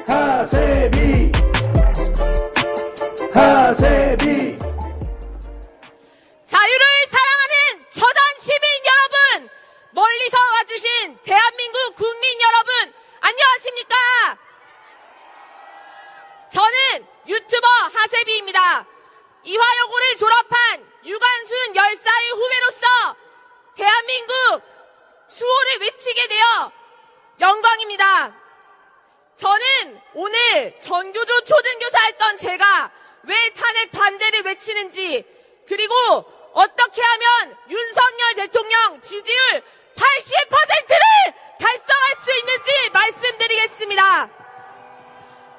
하세비 하세비 자유를 사랑하는 저단 시민 여러분, 멀리서 와주신 대한민국 국민 여러분, 안녕하십니까? 저는 유튜버 하세비입니다. 이화여고를 졸업한 유관순 열사의 후배로서 대한민국 수호를 외치게 되어 영광입니다. 저는 오늘 전교조 초등교사였던 제가 왜 탄핵 반대를 외치는지, 그리고 어떻게 하면 윤석열 대통령 지지율 80%를 달성할 수 있는지 말씀드리겠습니다.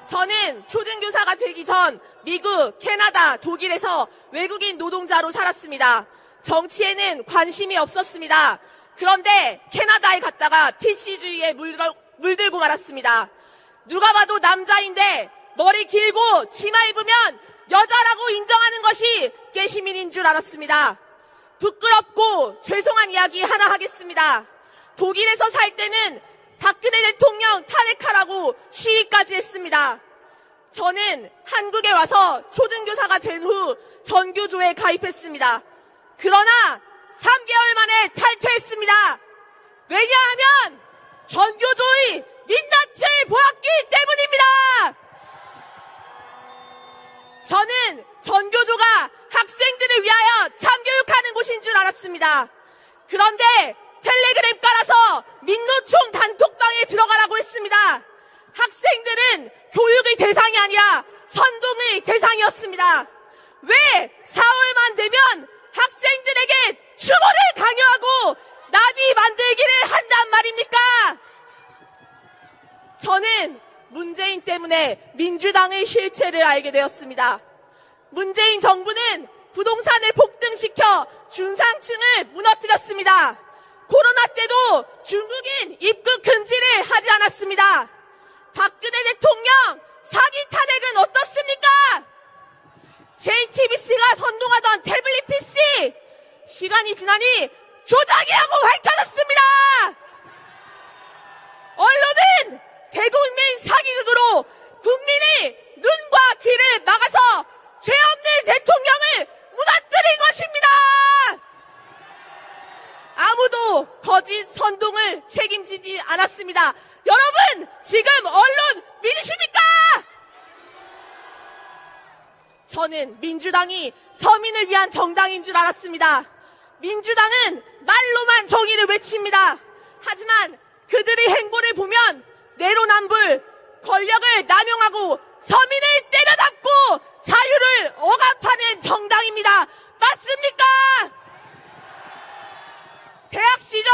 저는 초등교사가 되기 전 미국, 캐나다, 독일에서 외국인 노동자로 살았습니다. 정치에는 관심이 없었습니다. 그런데 캐나다에 갔다가 PC주의에 물들고 말았습니다. 누가 봐도 남자인데 머리 길고 치마 입으면 여자라고 인정하는 것이 깨시민인 줄 알았습니다. 부끄럽고 죄송한 이야기 하나 하겠습니다. 독일에서 살 때는 박근혜 대통령 탄핵하라고 시위까지 했습니다. 저는 한국에 와서 초등교사가 된 후 전교조에 가입했습니다. 그러나 3개월 만에 탈퇴했습니다. 왜냐하면 전교조의 민낯을 보았기 때문입니다. 저는 전교조가 학생들을 위하여 참교육하는 곳인 줄 알았습니다. 그런데 텔레그램 깔아서 민노총 단톡방에 들어가라고 했습니다. 학생들은 교육의 대상이 아니라 선동의 대상이었습니다. 왜 4월만 되면 학생들에게 추모를 강요하고 나비 만들기를 한단 말입니까? 저는 문재인 때문에 민주당의 실체를 알게 되었습니다. 문재인 정부는 부동산을 폭등시켜 중상층을 무너뜨렸습니다. 코로나 때도 중국인 입국 금지를 하지 않았습니다. 박근혜 대통령 사기 탄핵은 어떻습니까? JTBC가 선동하던 태블릿 PC, 시간이 지나니 조작이라고 밝혀졌습니다. 언론은 대국민 사기극으로 국민의 눈과 귀를 막아서 죄 없는 대통령을 무너뜨린 것입니다. 아무도 거짓 선동을 책임지지 않았습니다. 여러분, 지금 언론 믿으십니까? 저는 민주당이 서민을 위한 정당인 줄 알았습니다. 민주당은 말로만 정의를 외칩니다. 하지만 그들의 행보를 보면 내로남불, 권력을 남용하고 서민을 때려잡고 자유를 억압하는 정당입니다. 맞습니까? 대학 시절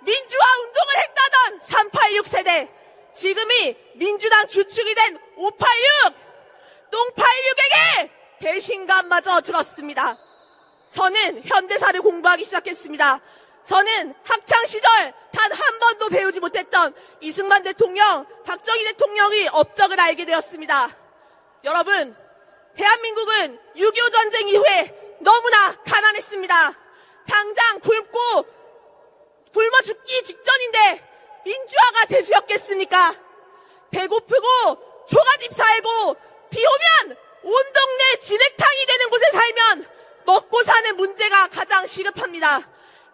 민주화 운동을 했다던 386 세대, 지금이 민주당 주축이 된 586, 똥86에게 배신감마저 들었습니다. 저는 현대사를 공부하기 시작했습니다. 저는 학창시절 단 한 번도 배우지 못했던 이승만 대통령, 박정희 대통령의 업적을 알게 되었습니다. 여러분, 대한민국은 6.25 전쟁 이후에 너무나 가난했습니다. 당장 굶어 죽기 직전인데 민주화가 되수였겠습니까? 배고프고 초가집 살고 비 오면 온 동네 진흙탕이 되는 곳에 살면 먹고 사는 문제가 가장 시급합니다.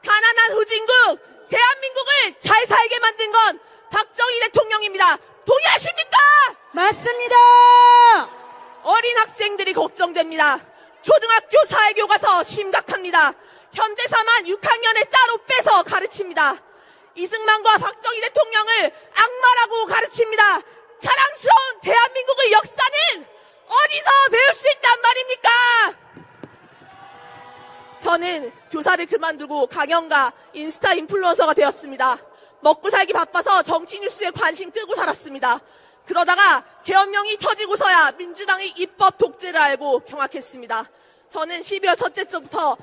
가난한 후진국 대한민국을 잘 살게 만든 건 박정희 대통령입니다. 동의하십니까? 맞습니다. 어린 학생들이 걱정됩니다. 초등학교 사회교과서 심각합니다. 현대사만 6학년에 따로 빼서 가르칩니다. 이승만과 박정희 대통령을 악마라고 가르칩니다. 자랑스러운 대한민국의 역사는 어디서 배울 수 있단 말입니까? 저는 교사를 그만두고 강연가, 인스타 인플루언서가 되었습니다. 먹고 살기 바빠서 정치 뉴스에 관심 끄고 살았습니다. 그러다가 계엄령이 터지고서야 민주당의 입법 독재를 알고 경악했습니다. 저는 12월 첫째 주부터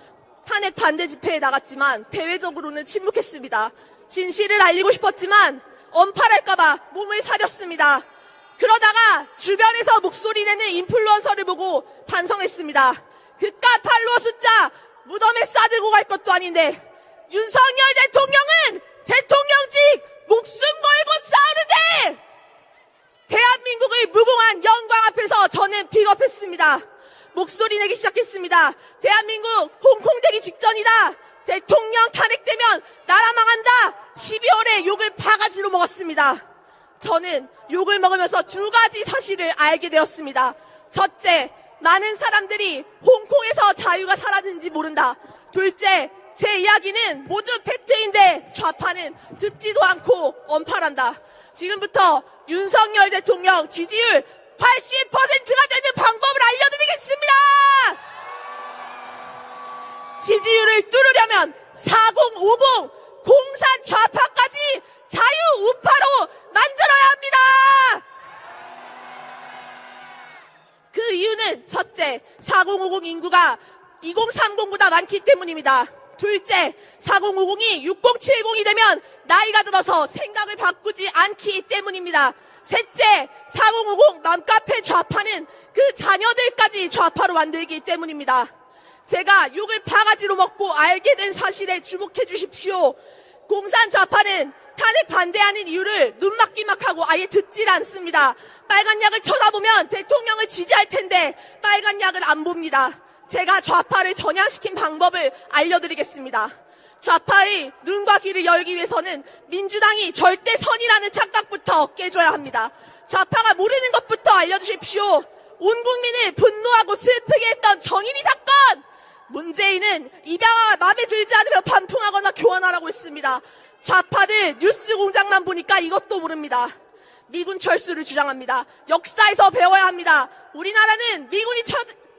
탄핵 반대 집회에 나갔지만 대외적으로는 침묵했습니다. 진실을 알리고 싶었지만 언팔할까봐 몸을 사렸습니다. 그러다가 주변에서 목소리 내는 인플루언서를 보고 반성했습니다. 그깟 팔로워 숫자 무덤에 싸들고 갈 것도 아닌데 윤석열 대통령은 대통령직 목숨 걸고 싸우는데 대한민국의 시작했습니다. 목소리 내기 시작했습니다. 대한민국 홍콩되기 직전이다. 대통령 탄핵되면 나라 망한다. 12월에 욕을 바가지로 먹었습니다. 저는 욕을 먹으면서 두 가지 사실을 알게 되었습니다. 첫째, 많은 사람들이 홍콩에서 자유가 사라졌는지 모른다. 둘째, 제 이야기는 모두 팩트인데 좌파는 듣지도 않고 언팔한다. 지금부터 윤석열 대통령 지지율 80%가 되는 방법을 알려드리겠습니다. 지지율을 뚫으려면 4050 공산 좌파까지 자유 우파로 만들어야 합니다. 그 이유는 첫째, 4050 인구가 2030보다 많기 때문입니다. 둘째, 4050이 6070이 되면 나이가 들어서 생각을 바꾸지 않기 때문입니다. 셋째, 4050 맘카페 좌파는 그 자녀들까지 좌파로 만들기 때문입니다. 제가 욕을 바가지로 먹고 알게 된 사실에 주목해 주십시오. 공산 좌파는 탄핵 반대하는 이유를 눈막기막하고 아예 듣질 않습니다. 빨간 약을 쳐다보면 대통령을 지지할 텐데 빨간 약을 안 봅니다. 제가 좌파를 전향시킨 방법을 알려드리겠습니다. 좌파의 눈과 귀를 열기 위해서는 민주당이 절대선이라는 착각부터 깨줘야 합니다. 좌파가 모르는 것부터 알려주십시오. 온 국민을 분노하고 슬프게 했던 정인이 사건! 문재인은 입양아가 마음에 들지 않으면 반품하거나 교환하라고 했습니다. 좌파들 뉴스 공장만 보니까 이것도 모릅니다. 미군 철수를 주장합니다. 역사에서 배워야 합니다. 우리나라는 미군이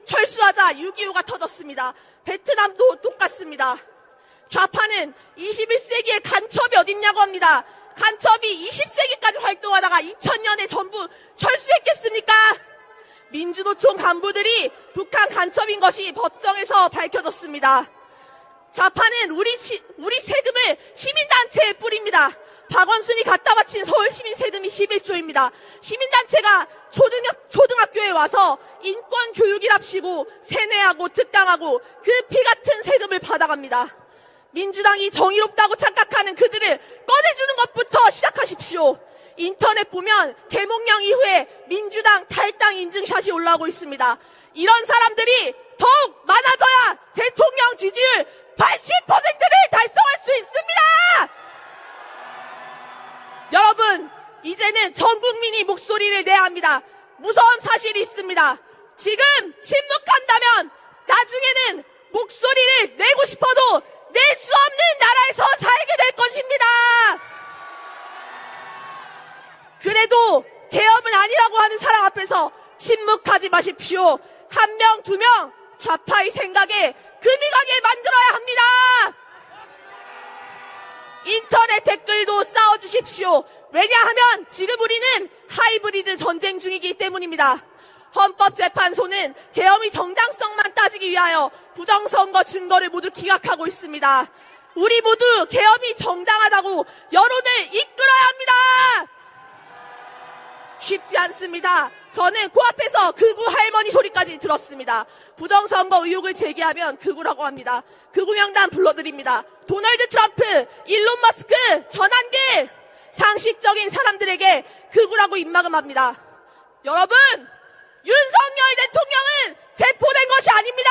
철수하자 6.25가 터졌습니다. 베트남도 똑같습니다. 좌파는 21세기에 간첩이 어딨냐고 합니다. 간첩이 20세기까지 활동하다가 2000년에 전부 철수했겠습니까? 민주노총 간부들이 북한 간첩인 것이 법정에서 밝혀졌습니다. 좌파는 우리 세금을 시민단체에 뿌립니다. 박원순이 갖다 바친 서울시민 세금이 11조입니다. 시민단체가 초등학교에 와서 인권교육이랍시고 세뇌하고 특강하고 그 피같은 세금을 받아갑니다. 민주당이 정의롭다고 착각하는 그들을 꺼내주는 것부터 시작하십시오. 인터넷 보면 개몽령 이후에 민주당 탈당 인증샷이 올라오고 있습니다. 이런 사람들이 더욱 많아져야 대통령 지지율 80%를 달성할 수 있습니다. 여러분, 이제는 전 국민이 목소리를 내야 합니다. 무서운 사실이 있습니다. 지금 침묵한다면 나중에는 목소리를 내고 싶어도 낼 수 없는 나라에서 살게 될 것입니다. 그래도 계엄은 아니라고 하는 사람 앞에서 침묵하지 마십시오. 한 명, 두 명 좌파의 생각에 금이 가게 만들어야 합니다. 인터넷 댓글도 쌓아주십시오. 왜냐하면 지금 우리는 하이브리드 전쟁 중이기 때문입니다. 헌법재판소는 계엄의 정당성만 따지기 위하여 부정선거 증거를 모두 기각하고 있습니다. 우리 모두 계엄이 정당하다고 여론을 이끌어야 합니다. 쉽지 않습니다. 저는 코앞에서 극우 할머니 소리까지 들었습니다. 부정선거 의혹을 제기하면 극우라고 합니다. 극우 명단 불러드립니다. 도널드 트럼프, 일론 머스크, 전한길, 상식적인 사람들에게 극우라고 입막음합니다. 여러분, 윤석열 대통령은 체포된 것이 아닙니다.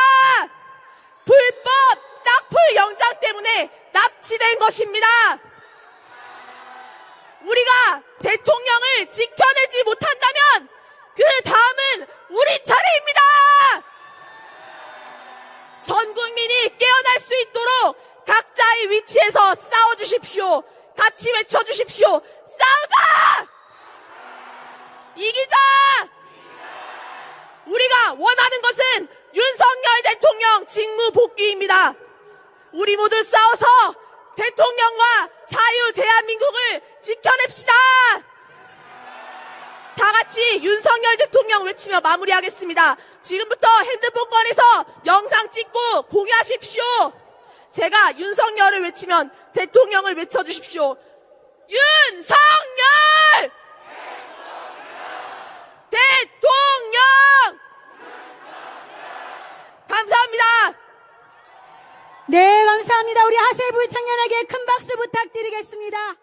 불법 딱풀 영장 때문에 납치된 것입니다. 우리가 대통령을 지켜내지 못한다면 그 다음은 우리 차례입니다. 전 국민이 깨어날 수 있도록 각자의 위치에서 싸워주십시오. 같이 외쳐주십시오. 싸우자! 이기자! 우리가 원하는 것은 윤석열 대통령 직무 복귀입니다. 우리 모두 싸워서 대통령과 자유 대한민국을 지켜냅시다. 다 같이 윤석열 대통령 외치며 마무리하겠습니다. 지금부터 핸드폰 꺼내서 영상 찍고 공유하십시오. 제가 윤석열을 외치면 대통령을 외쳐주십시오. 윤석열! 대통령! 감사합니다. 네, 감사합니다. 우리 하세부 청년에게 큰 박수 부탁드리겠습니다.